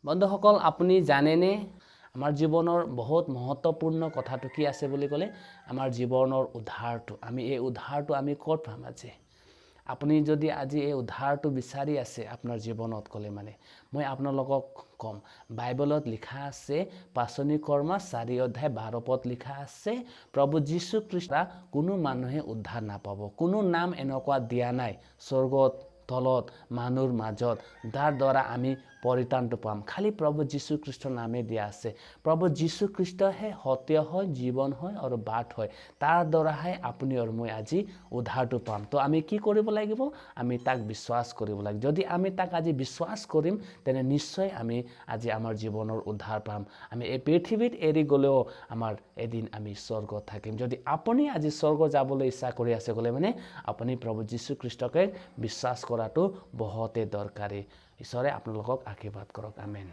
বন্ধুসকল, আপুনি জানেনে আমাৰ জীৱনৰ বহুত মহত্বপূৰ্ণ কথাটো কি আছে বুলি ক'লে আমাৰ জীৱনৰ উদ্ধাৰটো। আমি এই উদ্ধাৰটো আমি ক'ত পাম আজি? আপুনি যদি আজি এই উদ্ধাৰটো বিচাৰি আছে আপোনাৰ জীৱনত ক'লে মই আপোনালোকক ক'ম, বাইবেলত লিখা আছে পাচনি কৰ্ম 4 অধ্যায় 12 পদ লিখা আছে, প্ৰভু যীশু খ্ৰীষ্ট কোনো মানুহে উদ্ধাৰ নাপাব। কোনো নাম এনেকুৱা দিয়া নাই স্বৰ্গত তলত মানুহৰ মাজত যাৰ দ্বাৰা আমি পৰিত্ৰাণটো পাম। খালি প্ৰভু যীশু খ্ৰীষ্টৰ নামে দিয়া আছে। প্ৰভু যীশু খ্ৰীষ্টহে সত্য হয়, জীৱন হয় আৰু বাট হয়। তাৰ দ্বাৰাহে আপুনি আৰু মই আজি উদ্ধাৰটো পাম। তো আমি কি কৰিব লাগিব? আমি তাক বিশ্বাস কৰিব লাগিব। যদি আমি তাক আজি বিশ্বাস কৰিম তেনে নিশ্চয় আমি আজি আমাৰ জীৱনৰ উদ্ধাৰ পাম। আমি এই পৃথিৱীত এৰি গ'লেও আমাৰ এদিন আমি স্বৰ্গত থাকিম। যদি আপুনি আজি স্বৰ্গ যাবলৈ ইচ্ছা কৰি আছে ক'লে আপুনি প্ৰভু যীশু খ্ৰীষ্টকে বিশ্বাস কৰাটো বহুতে দৰকাৰী। ঈশ্বৰে আপোনালোকক আশীৰ্বাদ কৰক। আমেন।